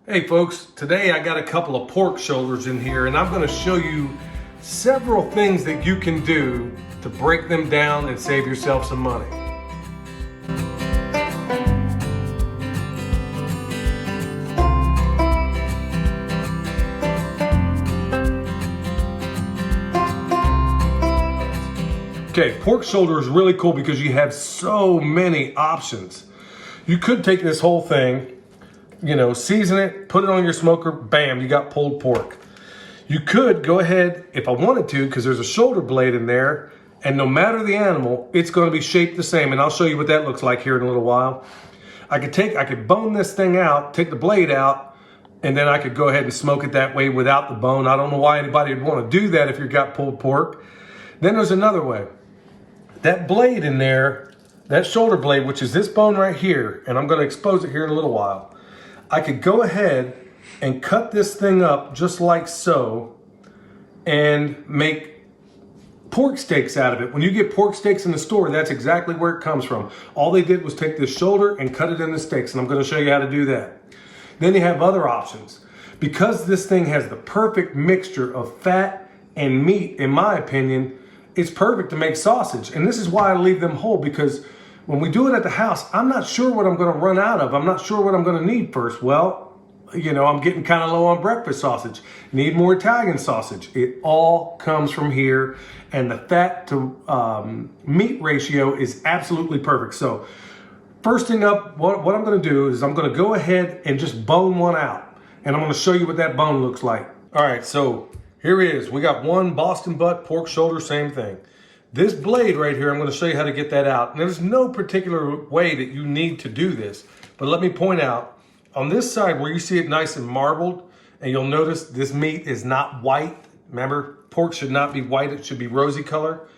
Hey folks, today I got a couple of pork shoulders in here and I'm going to show you several things that you can do to break them down and save yourself some money. Okay, pork shoulder is really cool because you have so many options. You could take this whole thing, season it, put it on your smoker, bam, you got pulled pork. You could go ahead, if I wanted to, because there's a shoulder blade in there, and no matter the animal, it's going to be shaped the same, and I'll show you what that looks like here in a little while. I could bone this thing out, take the blade out, and then I could go ahead and smoke it that way without the bone. I don't know why anybody would want to do that if you've got pulled pork. Then there's another way. That blade in there, that shoulder blade, which is this bone right here, and I'm going to expose it here in a little while, I could go ahead and cut this thing up just like so and make pork steaks out of it. When you get pork steaks in the store, that's exactly where it comes from. All they did was take this shoulder and cut it into steaks, and I'm going to show you how to do that. Then you have other options. Because this thing has the perfect mixture of fat and meat, in my opinion, it's perfect to make sausage. And this is why I leave them whole, because when we do it at the house, I'm not sure what I'm going to run out of. I'm not sure what I'm going to need first. Well, I'm getting kind of low on breakfast sausage. Need more Italian sausage. It all comes from here. And the fat to meat ratio is absolutely perfect. So first thing up, what I'm going to do is I'm going to go ahead and just bone one out. And I'm going to show you what that bone looks like. All right, so here it is. We got one Boston butt, pork shoulder, same thing. This blade right here, I'm going to show you how to get that out. And there's no particular way that you need to do this. But let me point out, on this side where you see it nice and marbled, and you'll notice this meat is not white. Remember, pork should not be white. It should be rosy color.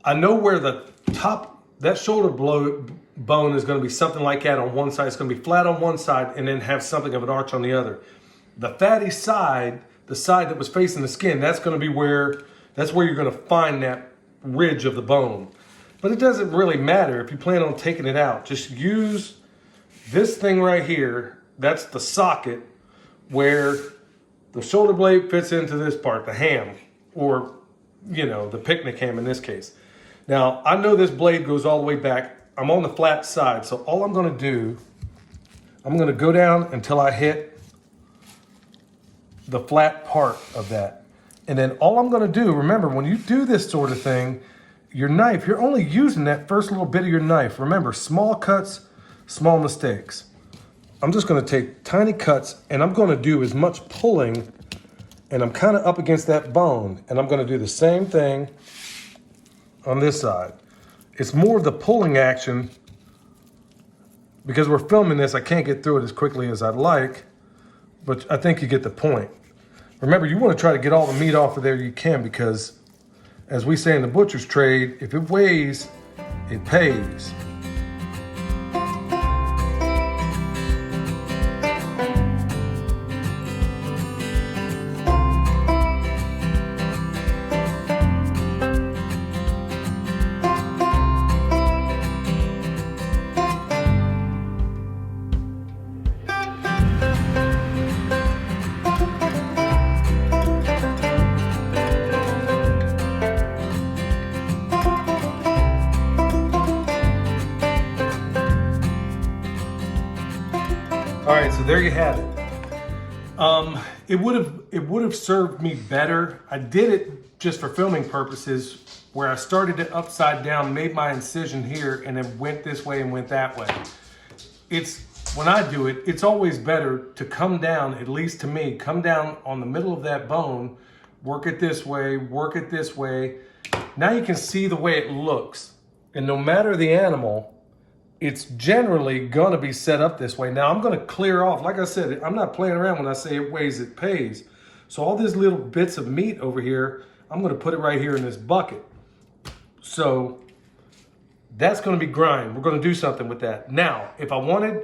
I know where the top, that shoulder bone is going to be something like that on one side. It's going to be flat on one side and then have something of an arch on the other. The fatty side, the side that was facing the skin, that's going to be that's where you're going to find that ridge of the bone. But it doesn't really matter if you plan on taking it out. Just use this thing right here. That's the socket where the shoulder blade fits into this part, the ham, or the picnic ham in this case. Now, I know this blade goes all the way back. I'm on the flat side, so all I'm going to do, I'm going to go down until I hit the flat part of that. And then all I'm going to do, remember, when you do this sort of thing, your knife, you're only using that first little bit of your knife. Remember, small cuts, small mistakes. I'm just going to take tiny cuts, and I'm going to do as much pulling, and I'm kind of up against that bone. And I'm going to do the same thing on this side. It's more of the pulling action. Because we're filming this, I can't get through it as quickly as I'd like, but I think you get the point. Remember, you want to try to get all the meat off of there you can, because as we say in the butcher's trade, if it weighs, it pays. All right, so there you have it. It would have served me better. I did it just for filming purposes, where I started it upside down, made my incision here, and then went this way and went that way. When I do it, it's always better to come down, at least to me, come down on the middle of that bone, work it this way, work it this way. Now you can see the way it looks. And no matter the animal, it's generally going to be set up this way. Now I'm going to clear off. Like I said, I'm not playing around when I say it weighs, it pays. So all these little bits of meat over here, I'm going to put it right here in this bucket. So that's going to be grind. We're going to do something with that. Now, if I wanted,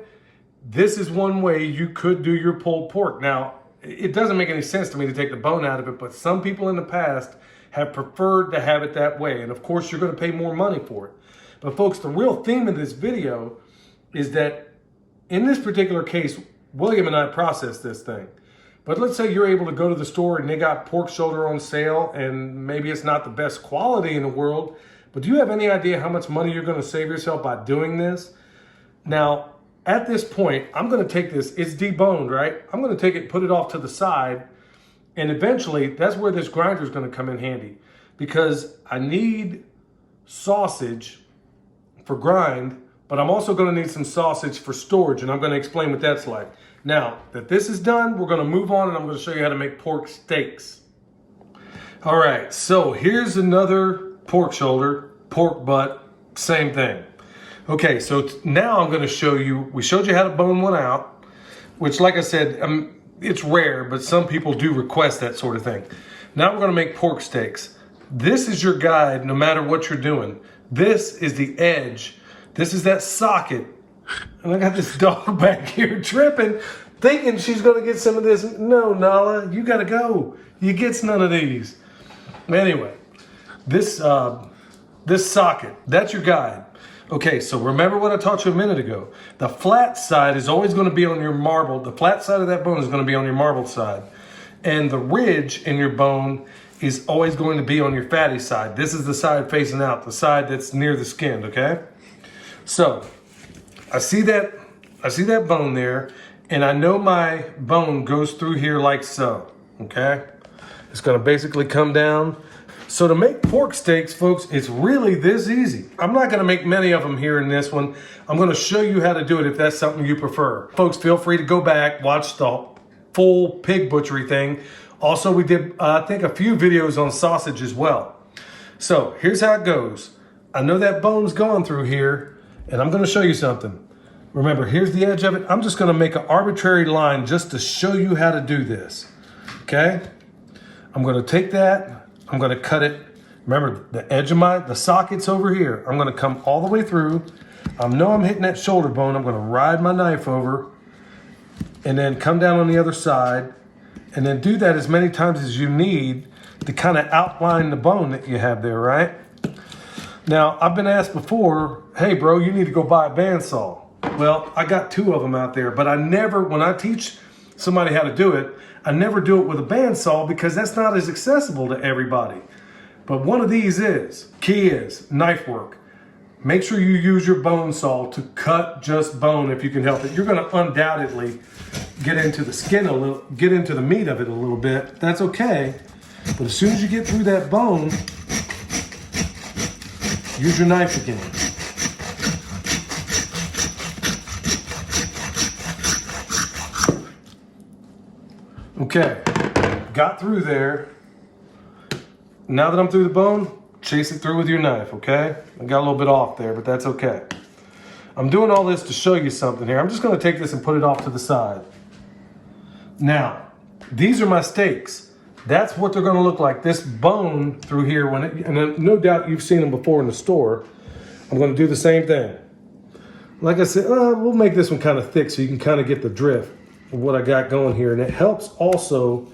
this is one way you could do your pulled pork. Now, it doesn't make any sense to me to take the bone out of it, but some people in the past have preferred to have it that way. And of course, you're going to pay more money for it. But folks, the real theme of this video is that in this particular case, William and I process this thing. But let's say you're able to go to the store and they got pork shoulder on sale, and maybe it's not the best quality in the world, but do you have any idea how much money you're going to save yourself by doing this? Now, at this point, I'm going to take this, it's deboned, right? I'm going to take it, put it off to the side, and eventually that's where this grinder is going to come in handy, because I need sausage for grind, but I'm also going to need some sausage for storage, and I'm going to explain what that's like. Now that this is done, we're going to move on, and I'm going to show you how to make pork steaks. All right, so here's another pork shoulder, pork butt, same thing. Okay, so now I'm going to show you, we showed you how to bone one out, which, like I said, it's rare, but some people do request that sort of thing. Now we're going to make pork steaks. This is your guide no matter what you're doing. This is the edge. This is that socket. And I got this dog back here tripping, thinking she's going to get some of this. No, Nala, you got to go. You get none of these. Anyway, this socket, that's your guide. Okay, so remember what I taught you a minute ago. The flat side is always going to be on your marbled. The flat side of that bone is going to be on your marbled side. And the ridge in your bone is always going to be on your fatty side. This is the side facing out, the side that's near the skin, okay? So, I see that bone there, and I know my bone goes through here like so, okay? It's going to basically come down. So to make pork steaks, folks, it's really this easy. I'm not going to make many of them here in this one. I'm going to show you how to do it if that's something you prefer. Folks, feel free to go back, watch the full pig butchery thing. Also, we did, I think, a few videos on sausage as well. So here's how it goes. I know that bone's going through here, and I'm going to show you something. Remember, here's the edge of it. I'm just going to make an arbitrary line just to show you how to do this. Okay? I'm going to take that. I'm going to cut it. Remember, the edge of the socket's over here. I'm going to come all the way through. I know I'm hitting that shoulder bone. I'm going to ride my knife over and then come down on the other side, and then do that as many times as you need to kind of outline the bone that you have there, right? Now, I've been asked before, hey, bro, you need to go buy a bandsaw. Well, I got 2 of them out there, but I never, when I teach somebody how to do it, I never do it with a bandsaw because that's not as accessible to everybody. But one of these is. Key is knife work. Make sure you use your bone saw to cut just bone if you can help it. You're going to undoubtedly get into the skin a little, get into the meat of it a little bit. That's okay. But as soon as you get through that bone, use your knife again. Okay, got through there. Now that I'm through the bone, chase it through with your knife, okay? I got a little bit off there, but that's okay. I'm doing all this to show you something here. I'm just gonna take this and put it off to the side. Now, these are my steaks. That's what they're gonna look like. This bone through here, and no doubt you've seen them before in the store. I'm gonna do the same thing. Like I said, we'll make this one kind of thick so you can kind of get the drift of what I got going here. And it helps also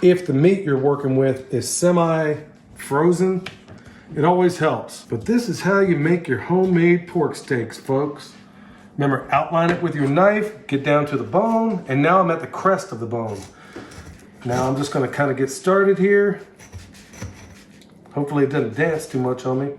if the meat you're working with is semi-frozen. It always helps. But this is how you make your homemade pork steaks, folks. Remember, outline it with your knife, get down to the bone, and now I'm at the crest of the bone. Now I'm just gonna kind of get started here. Hopefully it doesn't dance too much on me.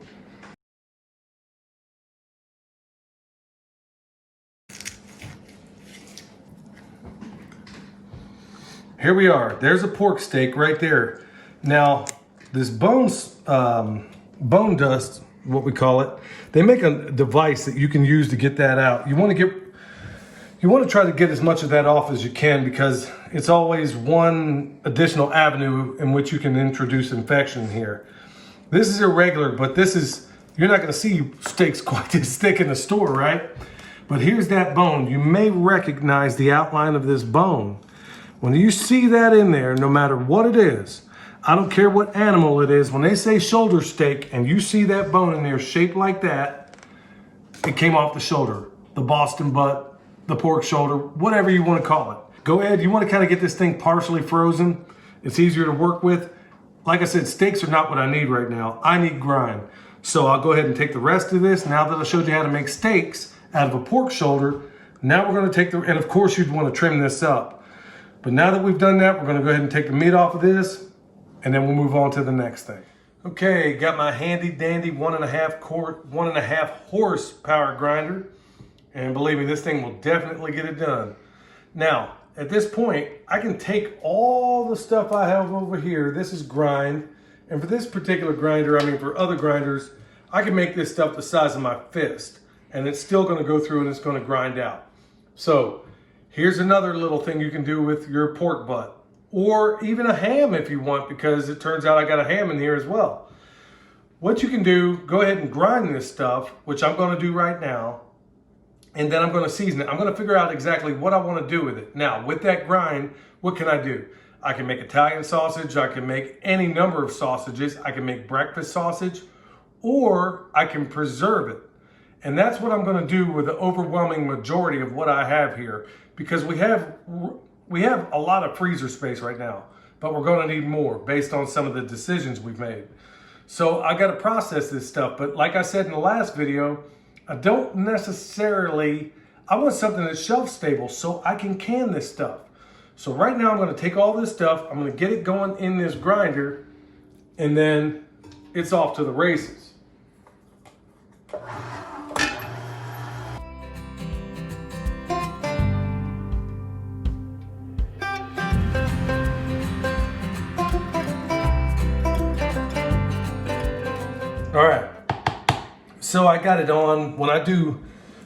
Here we are. There's a pork steak right there. Now, this bone dust, what we call it, they make a device that you can use to get that out. You want to try to get as much of that off as you can, because it's always one additional avenue in which you can introduce infection here. This is irregular, but you're not going to see steaks quite this thick in the store, right? But here's that bone. You may recognize the outline of this bone. When you see that in there, no matter what it is, I don't care what animal it is, when they say shoulder steak and you see that bone in there shaped like that, it came off the shoulder, the Boston butt, the pork shoulder, whatever you want to call it. Go ahead, you want to kind of get this thing partially frozen. It's easier to work with. Like I said, steaks are not what I need right now. I need grind. So I'll go ahead and take the rest of this. Now that I showed you how to make steaks out of a pork shoulder, Now we're gonna take and of course you'd wanna trim this up. But now that we've done that, we're gonna go ahead and take the meat off of this, and then we'll move on to the next thing. Okay, got my handy dandy 1.5 horsepower grinder. And believe me, this thing will definitely get it done. Now, at this point, I can take all the stuff I have over here. This is grind. And for this particular grinder, I mean for other grinders, I can make this stuff the size of my fist. And it's still gonna go through and it's gonna grind out. So, here's another little thing you can do with your pork butt. Or even a ham if you want, because it turns out I got a ham in here as well. What you can do, go ahead and grind this stuff, which I'm gonna do right now. And then I'm gonna season it. I'm gonna figure out exactly what I wanna do with it. Now, with that grind, what can I do? I can make Italian sausage, I can make any number of sausages, I can make breakfast sausage, or I can preserve it. And that's what I'm gonna do with the overwhelming majority of what I have here, because we have a lot of freezer space right now, but we're gonna need more based on some of the decisions we've made. So I gotta process this stuff, but like I said in the last video, I don't necessarily, I want something that's shelf stable so I can can this stuff. So right now I'm gonna take all this stuff, I'm gonna get it going in this grinder, and then it's off to the races. All right, so I got it on. When I do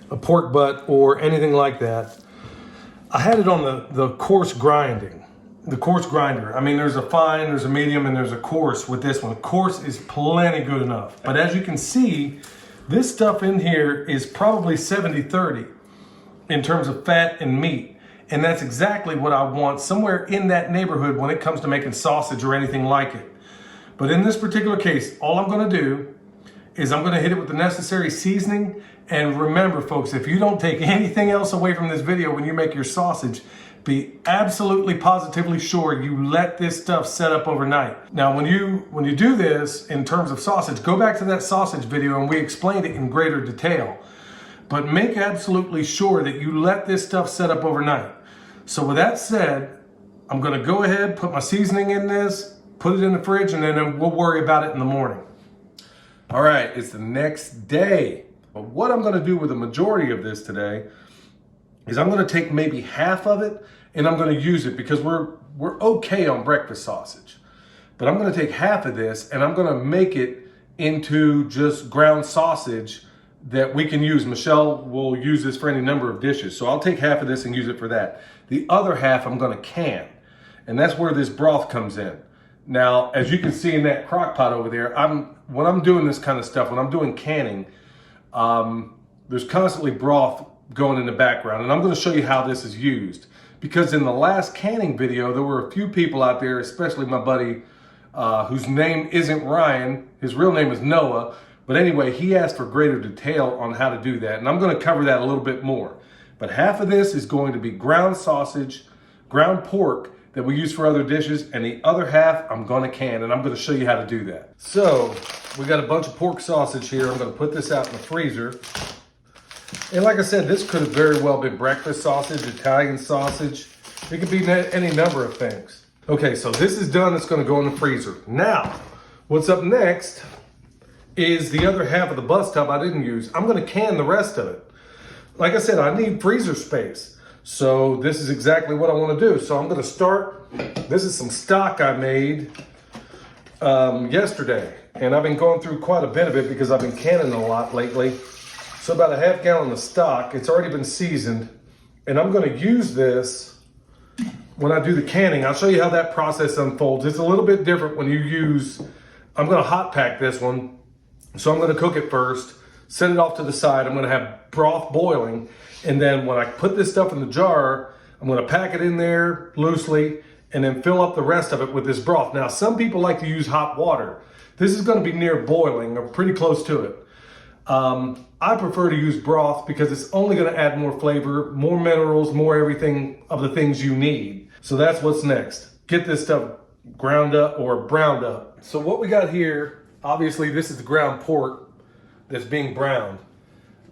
a pork butt or anything like that, I had it on the coarse grinding, the coarse grinder. I mean, there's a fine, there's a medium, and there's a coarse with this one. Coarse is plenty good enough. But as you can see, this stuff in here is probably 70-30 in terms of fat and meat. And that's exactly what I want, somewhere in that neighborhood when it comes to making sausage or anything like it. But in this particular case, all I'm gonna do is I'm gonna hit it with the necessary seasoning. And remember folks, if you don't take anything else away from this video when you make your sausage, be absolutely positively sure you let this stuff set up overnight. Now when you do this in terms of sausage, go back to that sausage video and we explained it in greater detail. But make absolutely sure that you let this stuff set up overnight. So with that said, I'm gonna go ahead, put my seasoning in this, put it in the fridge, and then we'll worry about it in the morning. All right, it's the next day. But what I'm gonna do with the majority of this today is I'm gonna take maybe half of it and I'm gonna use it because we're okay on breakfast sausage. But I'm gonna take half of this and I'm gonna make it into just ground sausage that we can use. Michelle will use this for any number of dishes. So I'll take half of this and use it for that. The other half I'm gonna can. And that's where this broth comes in. Now, as you can see in that crock pot over there, when I'm doing this kind of stuff, when I'm doing canning, there's constantly broth going in the background. And I'm gonna show you how this is used. Because in the last canning video, there were a few people out there, especially my buddy, whose name isn't Ryan, his real name is Noah. But anyway, he asked for greater detail on how to do that. And I'm gonna cover that a little bit more. But half of this is going to be ground sausage, ground pork, that we use for other dishes, and the other half I'm gonna can, and I'm gonna show you how to do that. So, we got a bunch of pork sausage here. I'm gonna put this out in the freezer. And like I said, this could have very well been breakfast sausage, Italian sausage. It could be any number of things. Okay, so this is done, it's gonna go in the freezer. Now, what's up next is the other half of the bus tub I didn't use. I'm gonna can the rest of it. Like I said, I need freezer space. So this is exactly what I want to do. So I'm going to start. This is some stock I made yesterday. And I've been going through quite a bit of it because I've been canning a lot lately. So about a half gallon of stock. It's already been seasoned. And I'm going to use this when I do the canning. I'll show you how that process unfolds. It's a little bit different when you use, I'm going to hot pack this one. So I'm going to cook it first, set it off to the side. I'm going to have broth boiling. And then when I put this stuff in the jar, I'm gonna pack it in there loosely and then fill up the rest of it with this broth. Now, some people like to use hot water. This is gonna be near boiling or pretty close to it. I prefer to use broth because it's only gonna add more flavor, more minerals, more everything of the things you need. So that's what's next. Get this stuff ground up or browned up. So what we got here, obviously this is the ground pork that's being browned.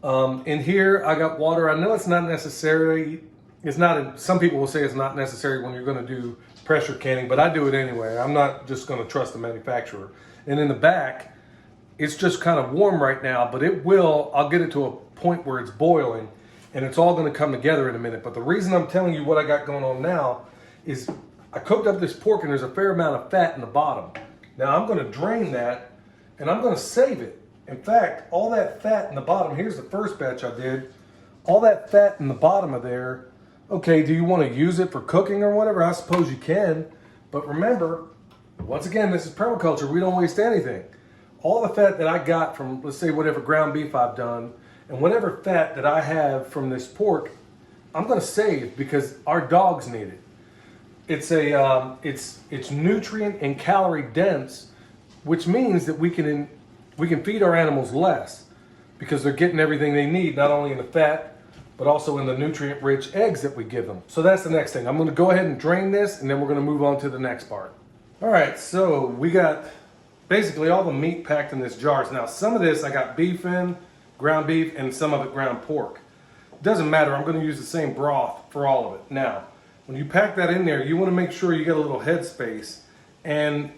In here, I got water. I know it's not necessary. It's not, some people will say it's not necessary when you're going to do pressure canning, but I do it anyway. I'm not just going to trust the manufacturer. And in the back, it's just kind of warm right now, but I'll get it to a point where it's boiling, and it's all going to come together in a minute. But the reason I'm telling you what I got going on now is I cooked up this pork, and there's a fair amount of fat in the bottom. Now I'm going to drain that, and I'm going to save it. In fact, all that fat in the bottom, here's the first batch I did, all that fat in the bottom of there, okay, do you want to use it for cooking or whatever? I suppose you can, but remember, once again, this is permaculture, we don't waste anything. All the fat that I got from, let's say, whatever ground beef I've done, and whatever fat that I have from this pork, I'm going to save because our dogs need it. It's nutrient and calorie dense, which means that we can feed our animals less because they're getting everything they need, not only in the fat, but also in the nutrient-rich eggs that we give them. So that's the next thing. I'm going to go ahead and drain this, and then we're going to move on to the next part. All right, so we got basically all the meat packed in this jars. Now, some of this I got beef in, ground beef, and some of it ground pork. It doesn't matter. I'm going to use the same broth for all of it. Now, when you pack that in there, you want to make sure you get a little head space. And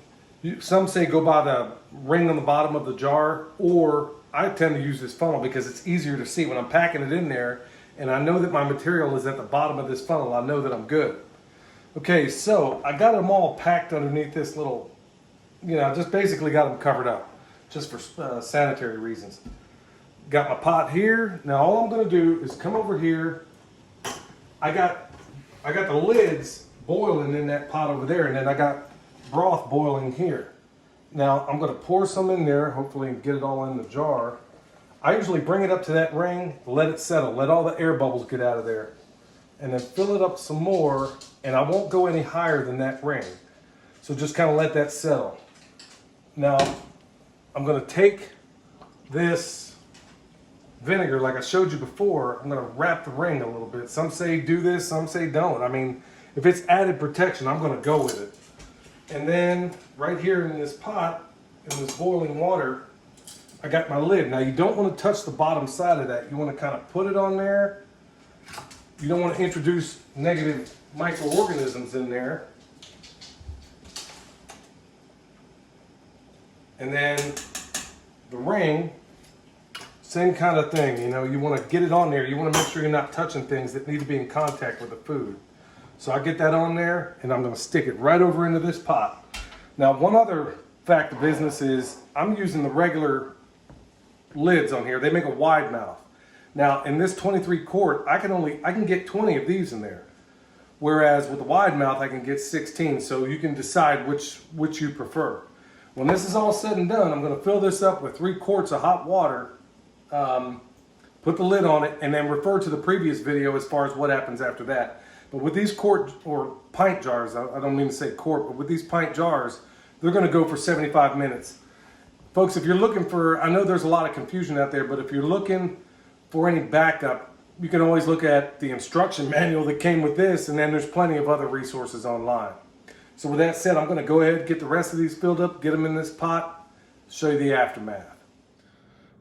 some say go by the ring on the bottom of the jar, or I tend to use this funnel because it's easier to see when I'm packing it in there, and I know that my material is at the bottom of this funnel. I know that I'm good. Okay, so I got them all packed underneath this little, just basically got them covered up, just for sanitary reasons. Got my pot here. Now all I'm going to do is come over here. I got the lids boiling in that pot over there, and then I got broth boiling here. Now I'm going to pour some in there, hopefully get it all in the jar. I usually bring it up to that ring, let it settle, let all the air bubbles get out of there, and then fill it up some more, and I won't go any higher than that ring. So just kind of let that settle. Now I'm going to take this vinegar, like I showed you before, I'm going to wrap the ring a little bit. Some say do this, some say don't. I mean, if it's added protection, I'm going to go with it. And then right here in this pot, in this boiling water, I got my lid. Now you don't want to touch the bottom side of that. You want to kind of put it on there. You don't want to introduce negative microorganisms in there. And then the ring, same kind of thing. You want to get it on there. You want to make sure you're not touching things that need to be in contact with the food. So I get that on there, and I'm going to stick it right over into this pot. Now, one other fact of business is I'm using the regular lids on here. They make a wide mouth. Now, in this 23 quart, I can get 20 of these in there. Whereas with the wide mouth, I can get 16. So you can decide which you prefer. When this is all said and done, I'm going to fill this up with 3 quarts of hot water, put the lid on it, and then refer to the previous video as far as what happens after that. But with these quart or pint jars, I don't mean to say quart, but with these pint jars, they're going to go for 75 minutes. Folks, if you're looking for, I know there's a lot of confusion out there, but if you're looking for any backup, you can always look at the instruction manual that came with this, and then there's plenty of other resources online. So with that said, I'm going to go ahead and get the rest of these filled up, get them in this pot, show you the aftermath.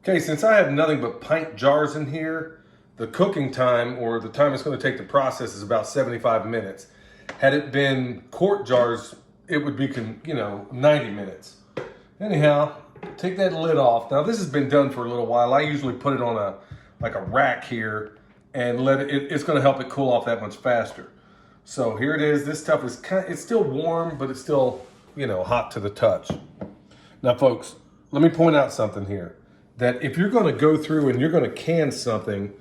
Okay, since I have nothing but pint jars in here, the cooking time, or the time it's going to take to process, is about 75 minutes. Had it been quart jars, it would be 90 minutes. Anyhow, take that lid off. Now this has been done for a little while. I usually put it on a rack here and let it's going to help it cool off that much faster. So here it is. This stuff is it's still warm, but it's still, hot to the touch. Now folks, let me point out something here, that if you're going to go through and you're going to can something,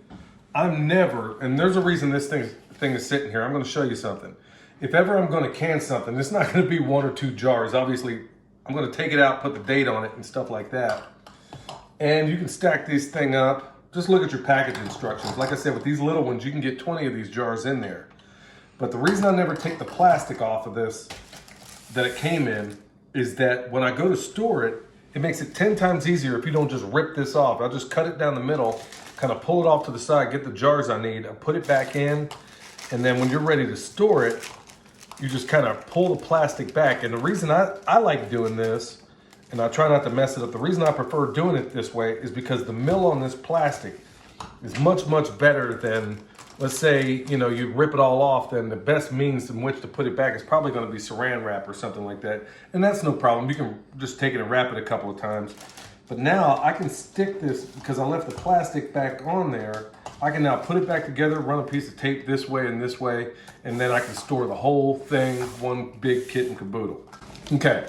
I'm never, and there's a reason this thing is sitting here. I'm going to show you something. If ever I'm going to can something, it's not going to be 1 or 2 jars. Obviously, I'm going to take it out, put the date on it and stuff like that. And you can stack this thing up. Just look at your package instructions. Like I said, with these little ones, you can get 20 of these jars in there. But the reason I never take the plastic off of this that it came in is that when I go to store it, it makes it 10 times easier if you don't just rip this off. I'll just cut it down the middle, kind of pull it off to the side, get the jars I need, I put it back in, and then when you're ready to store it, you just kind of pull the plastic back. And the reason I like doing this, and I try not to mess it up, the reason I prefer doing it this way is because the mill on this plastic is much, much better than, let's say, you know, you rip it all off, then the best means in which to put it back is probably going to be saran wrap or something like that. And that's no problem. You can just take it and wrap it a couple of times. But now I can stick this, because I left the plastic back on there, I can now put it back together, run a piece of tape this way, and then I can store the whole thing, one big kit and caboodle. Okay,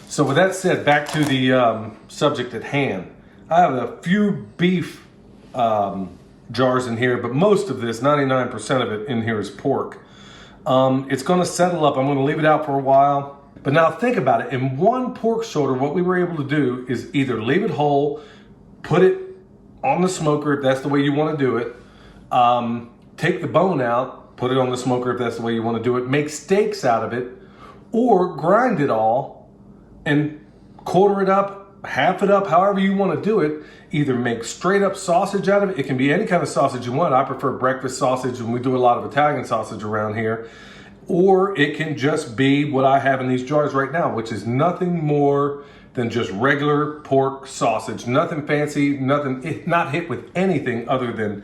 so with that said, back to the subject at hand. I have a few beef jars in here, but most of this, 99% of it in here is pork. It's gonna settle up. I'm gonna leave it out for a while. But now think about it. In one pork shoulder, what we were able to do is either leave it whole, put it on the smoker if that's the way you want to do it, take the bone out, put it on the smoker if that's the way you want to do it, make steaks out of it, or grind it all and quarter it up, half it up, however you want to do it. Either make straight up sausage out of it. It can be any kind of sausage you want. I prefer breakfast sausage, and we do a lot of Italian sausage around here. Or it can just be what I have in these jars right now, which is nothing more than just regular pork sausage. Nothing fancy, nothing, not hit with anything other than,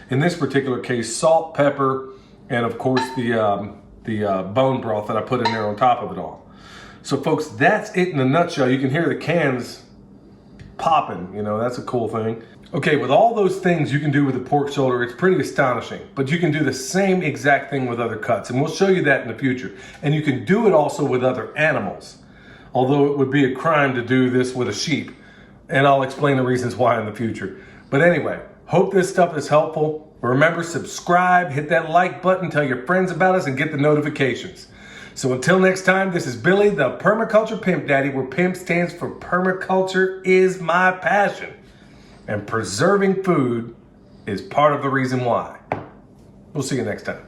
in this particular case, salt, pepper, and of course the bone broth that I put in there on top of it all. So folks, that's it in a nutshell. You can hear the cans popping, you know, that's a cool thing. Okay, with all those things you can do with the pork shoulder, it's pretty astonishing. But you can do the same exact thing with other cuts, and we'll show you that in the future. And you can do it also with other animals, although it would be a crime to do this with a sheep. And I'll explain the reasons why in the future. But anyway, hope this stuff is helpful. Remember, subscribe, hit that like button, tell your friends about us, and get the notifications. So until next time, this is Billy, the Permaculture Pimp Daddy, where PIMP stands for Permaculture is my passion. And preserving food is part of the reason why. We'll see you next time.